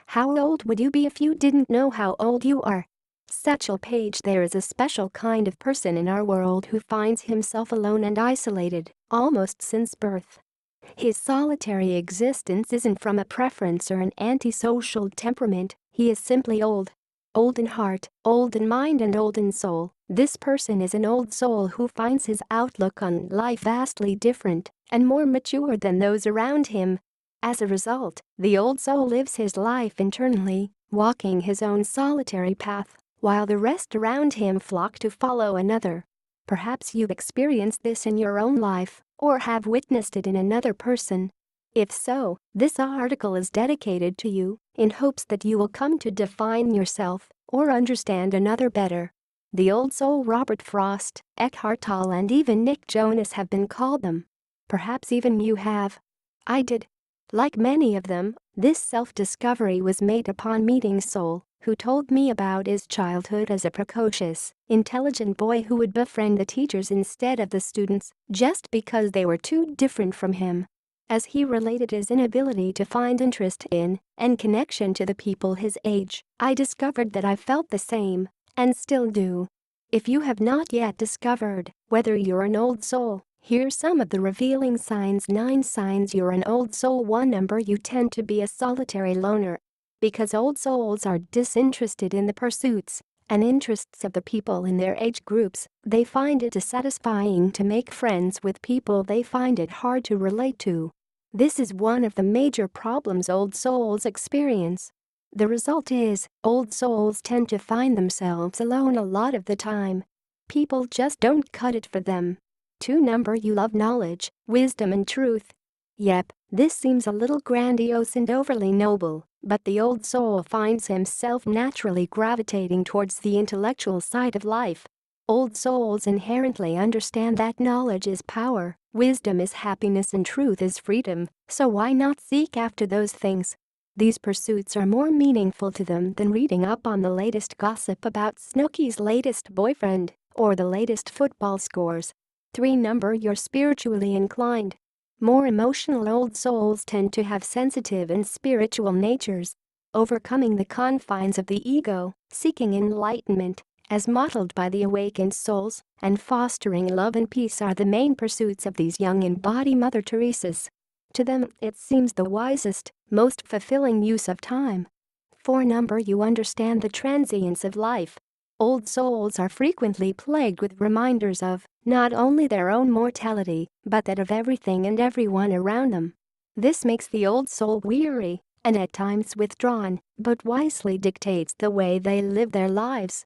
How old would you be if you didn't know how old you are? Satchel Paige. There is a special kind of person in our world who finds himself alone and isolated, almost since birth. His solitary existence isn't from a preference or an antisocial temperament, he is simply old. Old in heart, old in mind and old in soul. This person is an old soul who finds his outlook on life vastly different and more mature than those around him. As a result, the old soul lives his life internally, walking his own solitary path, while the rest around him flock to follow another. Perhaps you've experienced this in your own life, or have witnessed it in another person. If so, this article is dedicated to you, in hopes that you will come to define yourself, or understand another better. The old soul. Robert Frost, Eckhart Tolle and even Nick Jonas have been called them. Perhaps even you have. I did. Like many of them, this self-discovery was made upon meeting Soul, who told me about his childhood as a precocious, intelligent boy who would befriend the teachers instead of the students, just because they were too different from him. As he related his inability to find interest in and connection to the people his age, I discovered that I felt the same, and still do. If you have not yet discovered whether you're an old soul, here's some of the revealing signs. 9 signs you're an old soul. 1. Number you tend to be a solitary loner. Because old souls are disinterested in the pursuits and interests of the people in their age groups, they find it dissatisfying to make friends with people they find it hard to relate to. This is one of the major problems old souls experience. The result is, old souls tend to find themselves alone a lot of the time. People just don't cut it for them. 2. Number you love knowledge, wisdom and truth. Yep, this seems a little grandiose and overly noble, but the old soul finds himself naturally gravitating towards the intellectual side of life. Old souls inherently understand that knowledge is power, wisdom is happiness and truth is freedom, so why not seek after those things? These pursuits are more meaningful to them than reading up on the latest gossip about Snooki's latest boyfriend or the latest football scores. 3. Number you're spiritually inclined. More emotional old souls tend to have sensitive and spiritual natures. Overcoming the confines of the ego, seeking enlightenment, as modeled by the awakened souls, and fostering love and peace are the main pursuits of these young embodied Mother Teresas. To them, it seems the wisest, most fulfilling use of time. 4. Number you understand the transience of life. Old souls are frequently plagued with reminders of not only their own mortality, but that of everything and everyone around them. This makes the old soul weary and at times withdrawn, but wisely dictates the way they live their lives.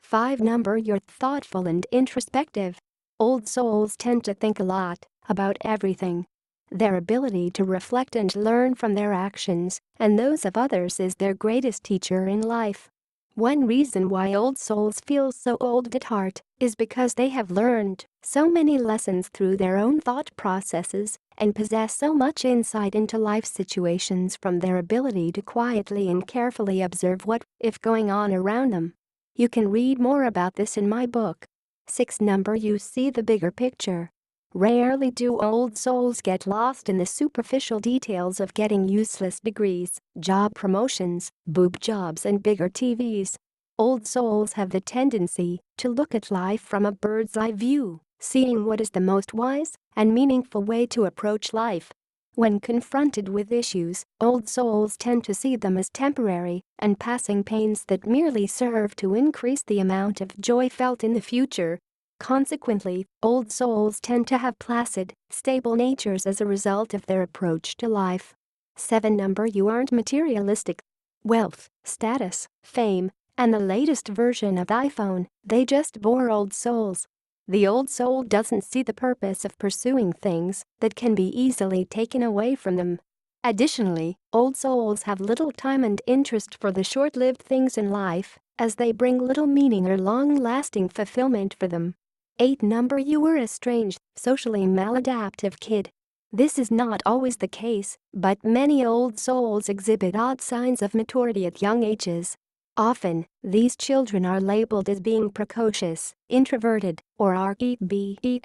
5. Number you're thoughtful and introspective. Old souls tend to think a lot about everything. Their ability to reflect and learn from their actions and those of others is their greatest teacher in life. One reason why old souls feel so old at heart is because they have learned so many lessons through their own thought processes and possess so much insight into life situations from their ability to quietly and carefully observe what if going on around them. You can read more about this in my book. 6. Number you see the bigger picture. Rarely do old souls get lost in the superficial details of getting useless degrees, job promotions, boob jobs and bigger TVs. Old souls have the tendency to look at life from a bird's eye view, seeing what is the most wise and meaningful way to approach life. When confronted with issues, old souls tend to see them as temporary and passing pains that merely serve to increase the amount of joy felt in the future. Consequently, old souls tend to have placid, stable natures as a result of their approach to life. 7. Number you aren't materialistic. Wealth, status, fame, and the latest version of iPhone, they just bore old souls. The old soul doesn't see the purpose of pursuing things that can be easily taken away from them. Additionally, old souls have little time and interest for the short-lived things in life, as they bring little meaning or long-lasting fulfillment for them. 8. Number you were a strange, socially maladaptive kid. This is not always the case, but many old souls exhibit odd signs of maturity at young ages. Often, these children are labeled as being precocious, introverted, or rebellious,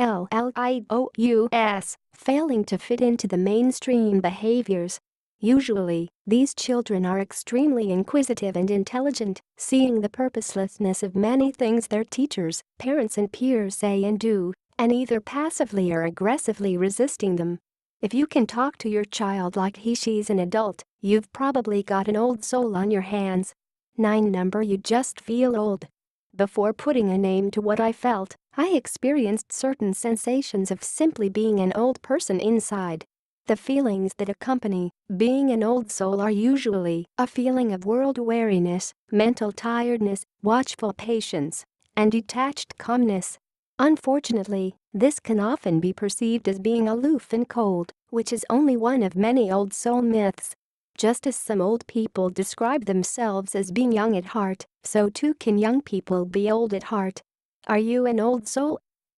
failing to fit into the mainstream behaviors. Usually, these children are extremely inquisitive and intelligent, seeing the purposelessness of many things their teachers, parents and peers say and do, and either passively or aggressively resisting them. If you can talk to your child like she's an adult, you've probably got an old soul on your hands. 9. You just feel old. Before putting a name to what I felt, I experienced certain sensations of simply being an old person inside. The feelings that accompany being an old soul are usually a feeling of world weariness, mental tiredness, watchful patience, and detached calmness. Unfortunately, this can often be perceived as being aloof and cold, which is only one of many old soul myths. Just as some old people describe themselves as being young at heart, so too can young people be old at heart. Are you an old soul?